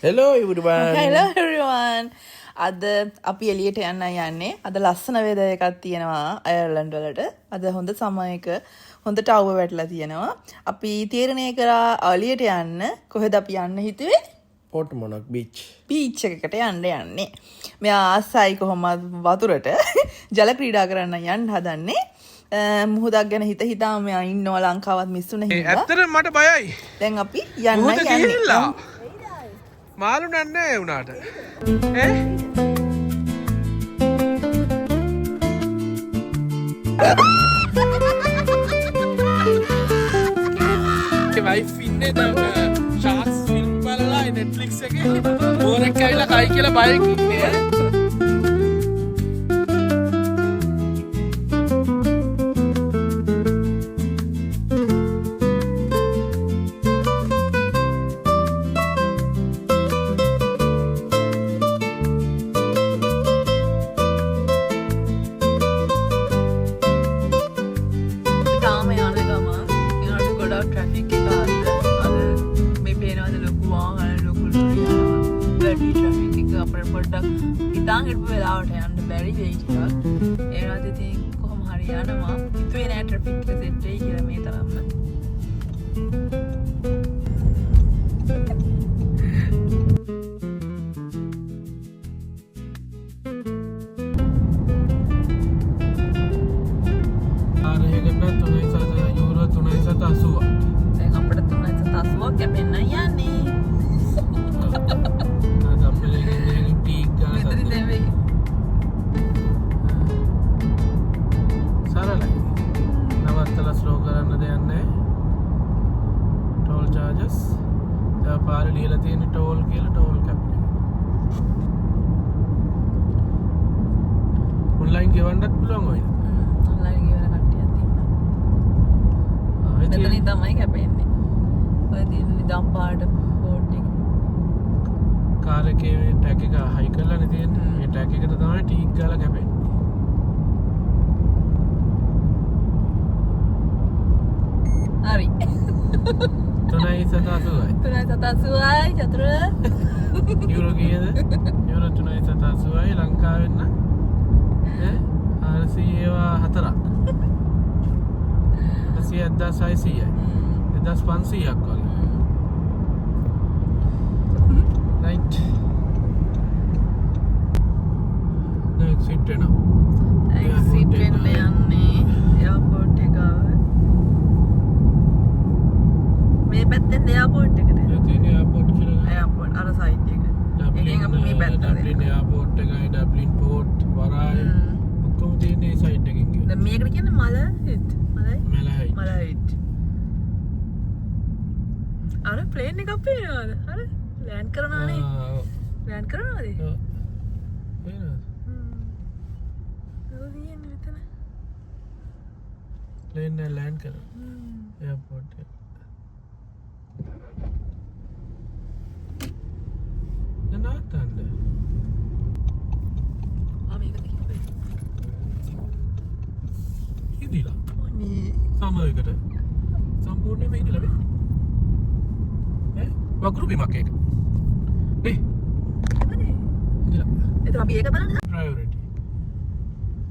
Hello everyone. Hello everyone. අද අපි එළියට යන්නේ. අද ලස්සන වෙදර් එකක් තියෙනවා අයර්ලන්ඩ් වලට. අද හොඳ සමයක හොඳට අවුව වැටලා තියෙනවා. අපි තීරණය කරා එළියට යන්න. කොහෙද අපි යන්න හිතුවේ? Portmonok beach. බීච් එකකට යන්නේ. මෙයා ආසයි කොහොමද වතුරට ජල ಕ್ರೀಡಾ කරන්න යන්න හදන්නේ. මුහුදක් ගැන හිතා මෙයා ඉන්නවා ලංකාවත් මිස්සුන හින්දා. ඇත්තටම මට බයයි. දැන් අපි යන්නේ. මාළු නන්නේ උනාට. වයිෆ් ඉන්නේ දැන් ෂාක්ස් ෆිල්ම් බලලා Netflix එකේ බෝරෙක් ඇවිල්ලා කයි කියලා බයෙන් ඉන්නේ. ඉතාන් හිටපු වෙලාවට යන්න බැරි වෙයි ටිකක්. ඒ වුණාත් ඉතින් කොහොම හරි යනවා. හිතුවේ නෑ ට්‍රැෆික් එක සෙට් වෙයි කියලා මේ තරම්ම. දැන් අපිට 380ක් කැපෙන්න යන්නේ. පාර ලියලා තියෙන ටෝල් කියලා ටෝල් කැප්ටන්. ඔන්ලයින් ගෙවන්නත් පුළුවන් ඔය. ඔන්ලයින් ගෙවන කට්ටියක් තියෙනවා. මෙතනින් තමයි කැපෙන්නේ. ඔය තියෙන නිදම් පාට බෝඩ් එක. කාර් එකේ ටැග් එක හයි කරලානේ තියෙන්නේ. ඒ ටැග් එකට තමයි ටීක් ගාලා කැපෙන්නේ. හරි. 380යි චතුර යුරෝ කීයද? යුරෝ 380යි ලංකාවෙන් නම් 404ක් 1600යි 1500ක් වගේ. right exit වෙනවා. එක්සිට් වෙන්න යන්නේ එයාපෝට් එක ආව. මේ පැත්තෙන් එයාපෝට් එකට. ඒ තියෙන එයාපෝට් කියලා. එයාපෝට් අර සයිඩ් එක. එකෙන් අපි මේ පැත්තට. ඩබ්ලින් එයාපෝට් එකයි ඩබ්ලින් පෝට් වරාය ඔක්කොම තියෙන මේ සයිඩ් එකකින් ගියා. දැන් මේකට කියන්නේ මලහිට්. මලහිට්. මලහිට්. අර ප්ලේන් එකක් පේනවද? අර ලෑන්ඩ් කරනවානේ. ලෑන්ඩ් කරනවාද? ඔව්. පේනවද? තියෙන්නේ මෙතන. ප්ලේන් එක ලෑන්ඩ් කරනවා. එයාපෝට් එක. නනාතන්ද. මේක දිහා. ඉදිලා. ඔනේ. සමයකට. සම්පූර්ණයෙන්ම ඉදිලා වේ. වකුරු බිමක් එක. ඉදිලා. එතන අපි ඒක බලන්න. ප්‍රයොරිටි.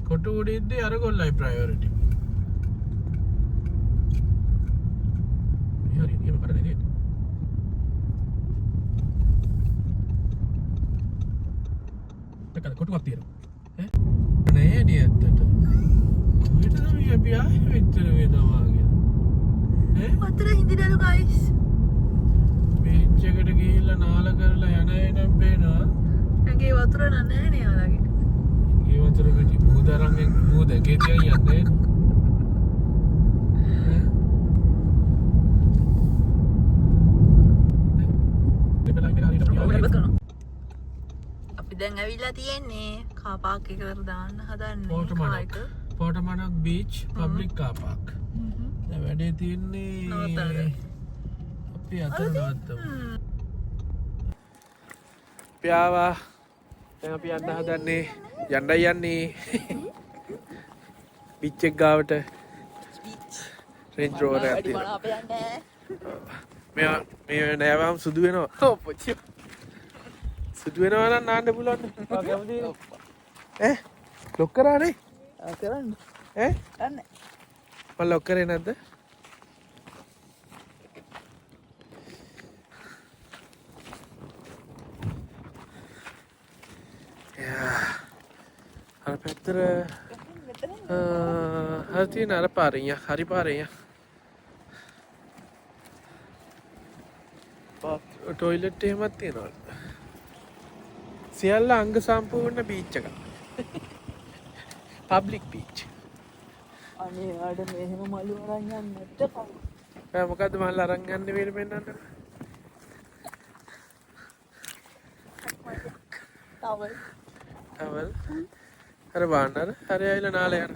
කොටු උඩින්දී අර ගොල්ලයි ප්‍රයොරිටි. හරි එහෙම කරන්නේ නේද? දෙකක් කොටුවක් තියෙනවා. නෑ නේ ඇත්තට. කොහෙටද මේ අපි ආයේ මෙච්චර වේදවාගෙන? වතුර හින්දිනලු ගයිස්. බීච් එකට ගිහිල්ලා නාල කරලා යන එනම් පේනවා. ඇගේ වතුර නැහැ නේ යාලගේ. ඒ වතුර පිටි බුදරන්ගෙන් බුදගේ තියන් යන්නේ. අපි දැන් ඇවිල්ලා තියෙන්නේ කාර් පාක් එකකට දාන්න හදන්නේ. Portmonok beach public car park. දැන් වැඩේ තියෙන්නේ අපි අතන නවත්තමු. පියාවා දැන් අපි යන්න හදන්නේ යන්නේ බීච් එක ගාවට රේන්ජ් රෝවර් එකක් තියෙනවා. මේ නෑවම් සුදු වෙනවා. ඔව් පොච්චි. සුදු වෙනවා නම් නාන්න පුළුවන් නේ. කැමති ඈ ලොක් කරානේ කරන්න ඈ යන්න මම ලොක් කරේ නැද්ද? අර පැත්තට හරි තියෙන අර පාරෙන් හරි පාරෙන් ටොයිලට් එහෙමත් තියෙනවා. සියල්ල අංග සම්පූර්ණ බීච් එකක්. Public beach. අනේ ආඩ මෙහෙම මලු අරන් යන්නට මොකද්ද මල් අරන් යන්නේ වේල පෙන්නන්න. තවල් අර බාන්නර හරි ඇවිල්ලා නාලේ යන.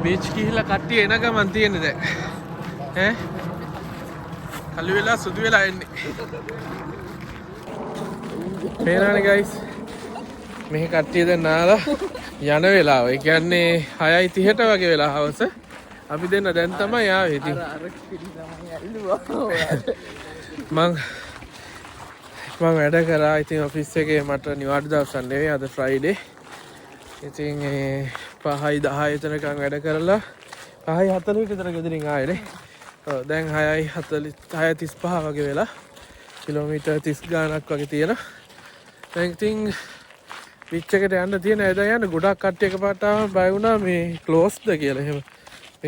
බීච් ගිහිල්ලා කට්ටිය එන ගමන් තියෙන්නේ දැන්. ඈ කළු වෙලා සුදු වෙලා එන්නේ. පේනවනේ ගයිස්. මෙහි කට්ටිය දැන් නාලා යන වෙලාව. ඒ කියන්නේ 6:30ට වගේ වෙලා හවස. අපි දෙන්න දැන් තමයි ආවේ ඉතින්. මං වැඩ කරා ඉතින් ඔෆිස් එකේ මට නිවාඩු දවසක් නෙවෙයි අද ෆ්‍රයිඩේ. ඉතින් 5:10 එතනකම් වැඩ කරලා 5:40 විතර ගෙදරින් ආවේ. ඔව් දැන් 6:35 වගේ වෙලා කිලෝමීටර් 30 ගාණක් වගේ තියෙනවා. දැන් ඉතින් බීච් එකට යන්න තියෙන ඇද යන්න ගොඩක් කට්ටිය එකපාරට ආවම බය වුණා මේ ක්ලෝස්ද කියලා.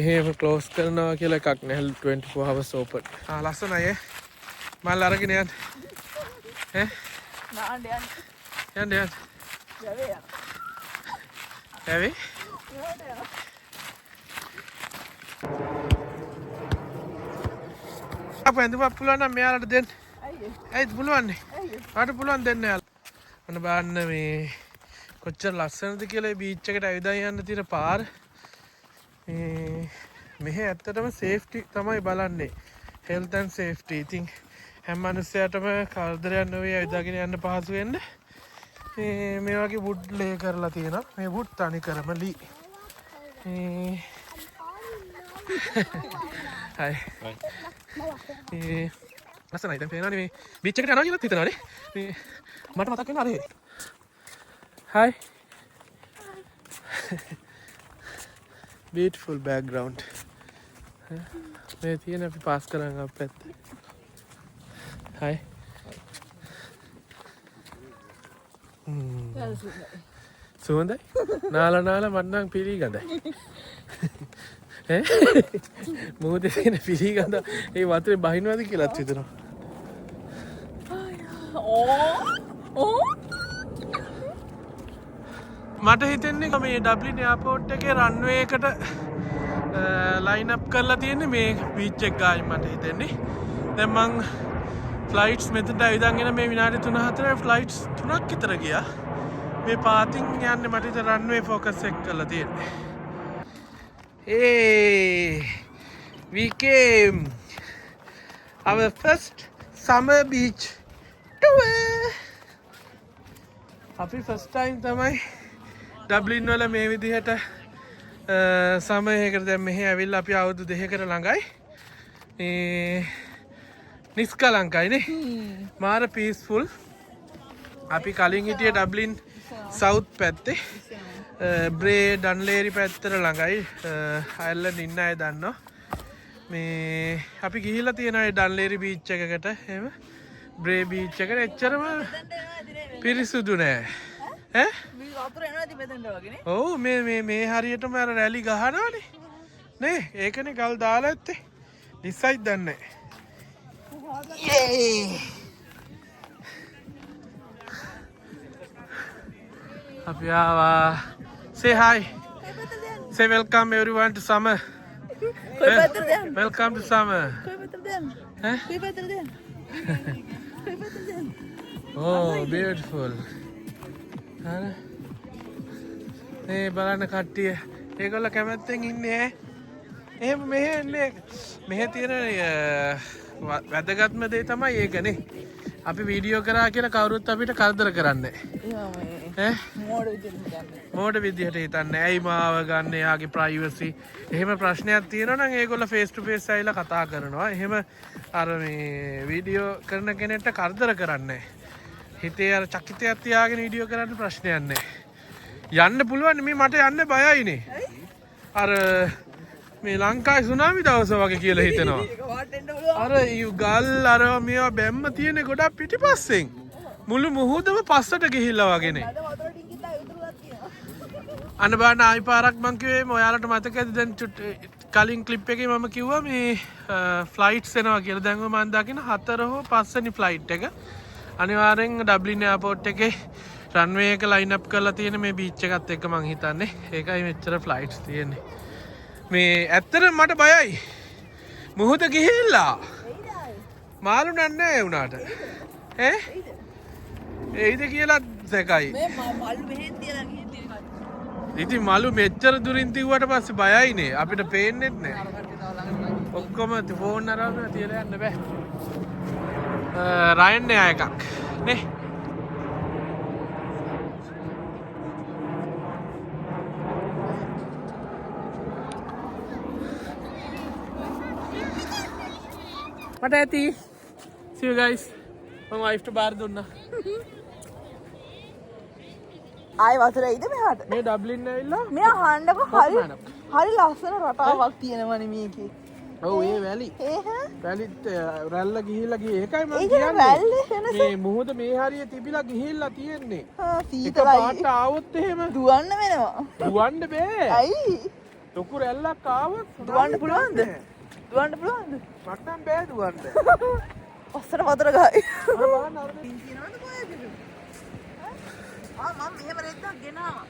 එහෙම ක්ලෝස් කරනවා කියලා එකක් නැහැ 24 hours open. ලස්සනයි මල් අරගෙන යන්න. නාන්න යන්න. ඇවේ? අපේ ඇඳුමක් පුළුවන් නම් මෙයාලට දෙන්න. ඇයිද පුළුවන් නේ? ආට පුළුවන් දෙන්න යාළුවා. අන්න බලන්න මේ කොච්චර ලස්සනද කියලා බීච් එකට ඇවිදලා යන්න තියෙන පාර. මෙහෙ ඇත්තටම සේෆ්ටි තමයි බලන්නේ. Health and safety. ඉතින් හැම මිනිස්සයාටම කරදරයක් නොවේ ඇවිදගෙන යන්න පහසු වෙන්න. මේ වගේ වුඩ් ලේ කරලා තියෙනවා. මේ වුඩ් තනි කරම ලී. හයි. ලස්සනයි. දැන් පේනවනේ මේ බීච් එකට යනවා කියලාත් හිතනවානේ. මේ මට මතක් වෙනවා අර හයි. Beautiful background. මේ තියෙන අපි පාස් කරන් අප්පැත්ත. හයි. සුවඳයි? නාලා මට නම් පිළිගඳයි. මොහොතේ තියෙන පිළිගඳ ඒ වතුරේ බහිනවද කියලාත් හිතනවා. මට හිතෙන්නේ මේ ඩබ්ලින් එයාපෝට් එකේ රන්වේ එකට ලයින් අප් කරලා තියෙන්නේ මේ බීච් එක ගායි මට හිතෙන්නේ. දැන් මං ෆ්ලයිට්ස් මෙතනට ඇවිදන් එන මේ විනාඩි 3-4 ෆ්ලයිට්ස් 3ක් විතර ගියා. මේ පාතින් යන්නේ මට හිතෙන රන්වේ ෆෝකස් එක කරලා තියෙන්නේ. Hey, we came our first summer beach tour. අපි first time තමයි ඩබ්ලින් වල මේ විදිහට සමයකට දැන් මෙහෙ ඇවිල්ලා අපි අවුරුදු 2කට ළඟයි. නිස්කලංකයි නේ. මාර පීස්ෆුල්. අපි කලින් හිටියේ ඩබ්ලින් සවුත් පැත්තේ. බ්‍රේ ඩන්ලේරි පැත්තට ළඟයි. අයර්ලන්ඩ් ඉන්න අය දන්නවා. මේ අපි ගිහිල්ලා තියෙනවා ඩන්ලේරි බීච් එකකට. එහෙම බ්‍රේ බීච් එකට එච්චරම පිරිසුදු නෑ. ඈ? මේ වතුර එනවාද මෙතනට වගේ නේ? ඔව් මේ හරියටම අර රැලි ගහනවානේ. නේ? ඒකනේ ගල් දාලා ඇත්තේ. නිස්සයිත් දන්නේ නෑ. අපි ආවා. Say hi. Say welcome everyone to summer. Welcome to summer. Oh, beautiful. මේ බලන්න කට්ටිය. ඒගොල්ලෝ කැමැත්තෙන් ඉන්නේ ඈ. එහෙම මෙහෙ එන්නේ. මෙහෙ තියෙන වැදගත්ම දේ තමයි ඒකනේ. අපි වීඩියෝ කරා කියලා කවුරුත් අපිට කරදර කරන්නේ ඈ මෝඩ විදිහට හිතන්නේ ඇයි මාව ගන්න එයාගේ ප්‍රයිවසි එහෙම ප්‍රශ්නයක් තියෙනවා නම් ඒගොල්ලෝ ෆේස් ටු ෆේස් ඇවිල්ලා කතා කරනවා එහෙම අර මේ වීඩියෝ කරන කෙනෙක්ට කරදර කරන්නේ හිතේ අර චකිතයක් තියාගෙන වීඩියෝ කරන්න ප්‍රශ්නයක් නැහැ යන්න පුළුවන් මේ මට යන්න බයයිනේ අර මේ ලංකාවේ සුනාමි දවස වගේ කියලා හිතෙනවා අර ගල් අර මේවා බැම්ම තියෙන ගොඩක් පිටිපස්සෙන් මුළු මුහුදම පස්සට ගිහිල්ලා වගේනේ අන්න බලන්න ආයි පාරක් මං කිව්වේ ඔයාලට මතකද දැන් කලින් ක්ලිප් එකේ මම කිව්වා මේ ෆ්ලයිට්ස් එනවා කියලා දැන් මම දකින 4 හෝ 5 වෙනි ෆ්ලයිට් එක අනිවාර්යෙන් ඩබ්ලින් එයාපෝට් එකේ රන්වේ එක ලයින් අප් කරලා තියෙන මේ බීච් එකත් එක්ක මං හිතන්නේ ඒකයි මෙච්චර ෆ්ලයිට්ස් තියෙන්නේ මේ ඇත්තටම මට බයයි මුහුද ගිහිල්ලා මාළු නන්නේ වුණාට ඈ ඒයිද කියලා දැකයි ඉතින් මලු මෙච්චර දුරින් තිව්වට පස්සේ බයයිනේ අපිට පේන්නෙත් නෑ ඔක්කොම ෆෝන් අරගෙන තියලා යන්න බෑ රයන් එයා එකක් නේ මට ඇති see you guys මම wife ට බාර දුන්නා ආයි වතුර එයිද මෙහාට මේ ඩබ්ලින් ඇවිල්ලා මේ අහන්නකො හරි ලස්සන රටාවක් තියෙනවනේ මේකේ ඔව් ඒ වැලි ඒහ වැලිත් රැල්ල ගිහිල්ලා ගියේ ඒකයි මම ඒක වැල්ලේ වෙනස මේ මුහුද මේ හරිය තිබිලා ගිහිල්ලා තියෙන්නේ සීතලයි පාට ආවොත් එහෙම දුවන්න වෙනවා දුවන්න බෑ ඇයි ලොකු රැල්ලක් ආවොත් දුවන්න පුළුවන්ද දුවන්න පුළුවන්ද මට නම් බෑ දුවන්න ඔස්සර වතුර ගහයි අර බලන්න අර තියනවද කොහෙද මම මෙහෙම රෙද්දක් ගෙනාවා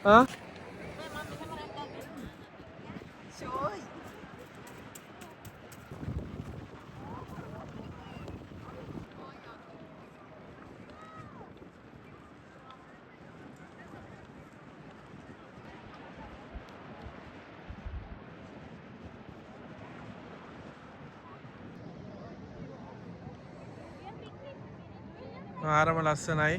ආ මම මෙහෙම රෙද්දක් ගෙනාවා ෂෝයි ආරම ලස්සනයි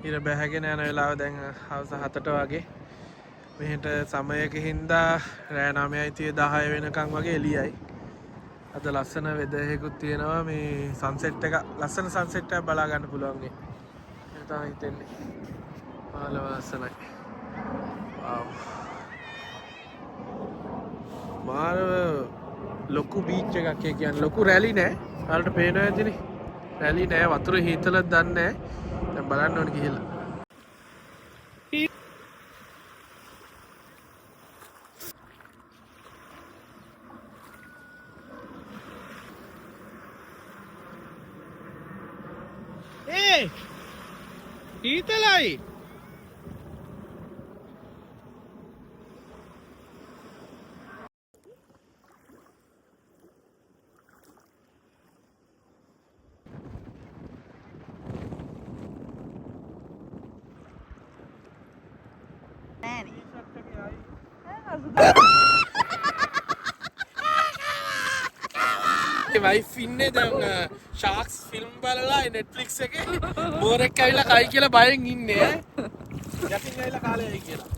ඉර බැහැගෙන යන වෙලාව දැන් හවස 7ට වගේ මෙහෙට සමයක හින්දා රෑ 9:10 වෙනකන් වගේ එළියයි අද ලස්සන වෙදර් එකකුත් තියෙනවා මේ සන්සෙට් එක ලස්සන සන්සෙට් එකක් බලා ගන්න පුළුවන් ගේ ඒක තමයි හිතෙන්නේ මාළව ලස්සනයි වව් මාළව ලොකු බීච් එකක් කියන්නේ ලොකු රැලි නෑ ඔයාලට පේනවා ඇතිනේ රැලි නෑ වතුර හීතලක් දන්නේ නෑ දැන් බලන්න ඕනේ ගිහිල්ලා ඒ හීතලයි වයිෆ් ඉන්නේ දැන් ෂාක්ස් ෆිල්ම් බලලා නෙට්ෆ්ලික්ස් එකේ බෝරෙක් ඇවිල්ලා කයි කියලා බයෙන් ඉන්නේ ඈ යකින් ඇවිල්ලා කාලෙයි කියලා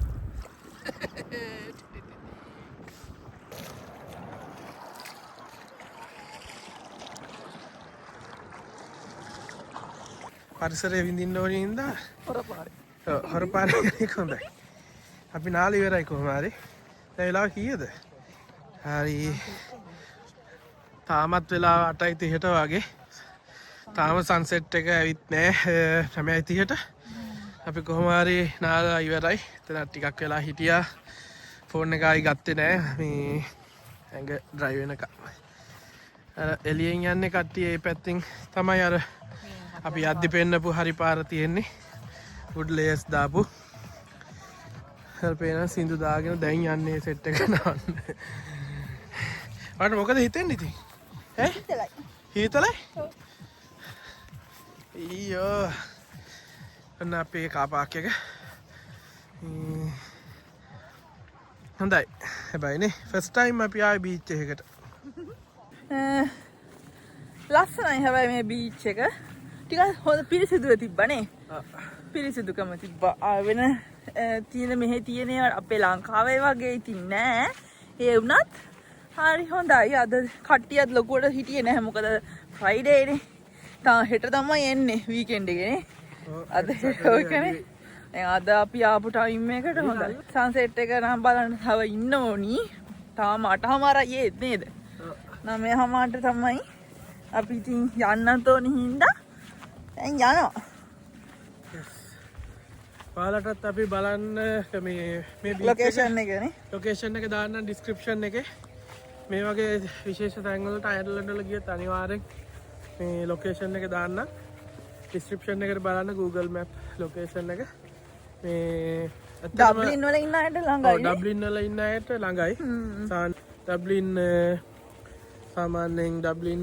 පරිසරය විඳින්න ඕනේ හින්දා හොරපාරේ යන්නේ කොහොමද අපි නාල ඉවරයි කොහොම හරි දැන් වෙලාව කීයද හරි තාමත් වෙලාව 8:30ට වගේ තාම සන්සෙට් එක ඇවිත් නෑ 9:30ට අපි කොහොම හරි නාලා ඉවරයි එතන ටිකක් වෙලා හිටියා ෆෝන් එක ආයි ගත්තේ නෑ මේ ඇඟ ඩ්‍රයිව් වෙනකම් අර එළියෙන් යන්නේ කට්ටිය ඒ පැත්තෙන් තමයි අර අපි යද්දි පෙන්නපු හරි පාර තියෙන්නේ වුඩ් ලේයර්ස් දාපු හරි පේන සින්දු දාගෙන දැන් යන්නේ සෙට් එක නාන්න ඔයාලට මොකද හිතෙන්නේ ඉතින් ඈ හීතලයි ඊයෝ අන්න අපේ කාර් පාක් එක හොඳයි හැබැයි නේ ෆස්ට් ටයිම් අපි ආවේ බීච් එකකට ලස්සනයි හැබැයි මේ බීච් එක. ටිකක් හොඳ පිරිසිදුව තිබ්බනේ. පිරිසිදුකම තිබ්බා. වෙන තියෙන මෙහෙ තියෙන අපේ ලංකාවේ වගේ ඉතින් නෑ. ඒ වුණත් හරි හොඳයි. අද කට්ටියත් ලොකුවට හිටියේ නැහැ. මොකද ෆ්‍රයිඩේනේ. හෙට තමයි එන්නේ වීකෙන්ඩ් එකනේ. අද ඔයකනේ. අද අපි ආපු ටයිම් එකට හොඳයි. සන්සෙට් එක නම් බලන්න තව ඉන්න ඕනි. තාම 8:00 ඒත් නේද? 9:00 තමයි අපි ඉතින් යන්නත් ඕනි හින්දා දැන් යනවා. ඔයාලටත් අපි බලන්න මේ ලොකේෂන් එකනේ. ලොකේෂන් එක දාන්න ඩිස්ක්‍රිප්ෂන් එකේ. මේ වගේ විශේෂ තැන්වලට අයර්ලන්ඩ් වල ගියත් අනිවාර්යෙන් මේ ලොකේෂන් එක දාන්න. ඩිස්ක්‍රිප්ෂන් එකට බලන්න Google Map ලොකේෂන් එක. මේ ඩබ්ලින් වල ඉන්න අයට ළඟයි. ඩබ්ලින් වල ඉන්න අයට ළඟයි. ඩබ්ලින් සාමාන්‍යයෙන් ඩබ්ලින්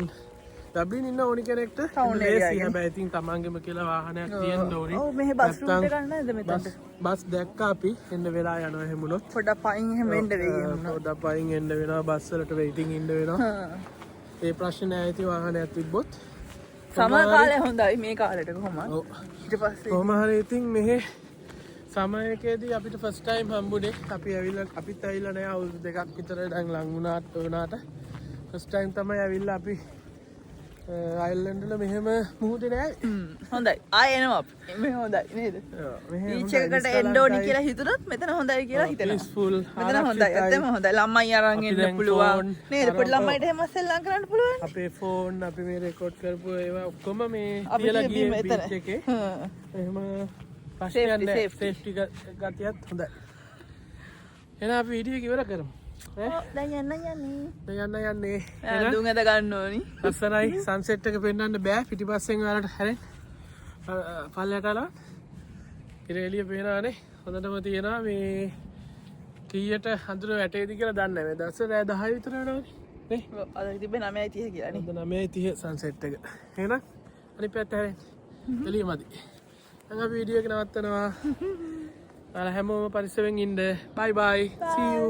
ඉන්න ඕනි කෙනෙක්ට ලේසි. හැබැයි ඉතින් තමන්ගෙම කියලා වාහනයක් තියෙන්න ඕනි. ඔව් මෙහෙ බස් රූට් එකක් නේද මෙතනට? බස් දැක්කා අපි එන්න වෙලා යනවා එහෙමුලොත්. පොඩක් පයින් එහෙම එන්න වෙයි. පොඩක් පයින් එන්න වෙනවා. බස් වලට වෙයිටින් ඉන්න වෙනවා. ඒ ප්‍රශ්නේ නැහැ ඉතින් වාහනයක් තිබ්බොත්. සමහර කාලේ හොඳයි මේ කාලෙට කොහොමද? ඔව්. ඊට පස්සේ කොහොම හරි ඉතින් මෙහෙ සමයකේදී අපිට ෆස්ට් ටයිම් හම්බුනේ. අපිත් ඇවිල්ලා නෑ අවුරුදු දෙකක් විතර දැන් ලඟ වුණාට ෆස්ට් ටයිම් තමයි ඇවිල්ලා අපි අයර්ලන්ඩ් වල මෙහෙම මුහුදේ නෑ. හොඳයි. ආයෙ එනවා අපි. මෙහෙ හොඳයි නේද? බීච් එකකට එන්න ඕනි කියලා හිතුනොත් මෙතන හොඳයි කියලා හිතෙනවා. පීස්ෆුල්. මෙතන හොඳයි. ඇත්තම හොඳයි. ළමයි අරන් එන්න පුළුවන්. නේද? පොඩි ළමයිට එහෙම සෙල්ලම් කරන්න පුළුවන්. අපේ ෆෝන් අපි මේ රෙකෝඩ් කරපු ඒවා ඔක්කොම මේ තියලා ගියේ බීච් එකේ. එහෙම ප්‍රශ්නයක් නෑ. සේෆ්ටි ගතියත් හොඳයි. එහෙනම් අපි වීඩියෝ එක ඉවර කරමු. දැන් යන්නේ. දුම් ඇද ගන්න ඕනි. ලස්සනයි සන්සෙට් එක පෙන්වන්න බෑ පිටිපස්සෙන් ඔයාලට හැරෙන්න. පල්ලයට අලා ඉරේලිය පේනවානේ. හොඳටම තියෙනවා මේ කීයට අඳුර වැටේද කියලා දන්නේ නැහැ. මේ දවස් රෑ 10 විතර වෙනවනේ. නේ? අද තිබ්බේ 9:30 කියලා නේ. 9:30 සන්සෙට් එක. එහෙනම් අනිත් පැත්ත හැරෙන්න. එළිය මදි. දැන් අපි වීඩියෝ එක නවත්තනවා. ඔයාලා හැමෝම පරිස්සමෙන් ඉන්න. බයි බයි. see you.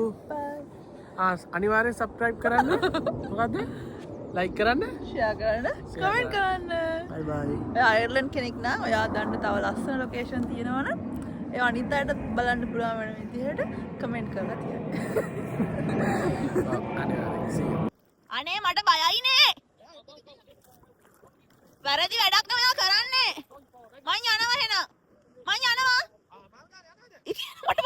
අනිවාර්යෙන් සබ්ස්ක්‍රයිබ් කරන්න. මොකද්ද? ලයික් කරන්න, ෂෙයා කරන්න, කමෙන්ට් කරන්න. බයි බයි. ඔයා අයර්ලන්ඩ් කෙනෙක් නම් ඔයා දන්න තව ලස්සන ලොකේෂන් තියෙනවා නම් ඒ අනිත් අයටත් බලන්න පුළුවන් වෙන විදිහට කමෙන්ට් කරලා තියන්න. අනේ මට බයයිනේ. වැරදි වැඩක් නෙවෙයි ඔයා කරන්නේ. මං යනවා එහෙනම්. මං යනවා. ඉතින් මට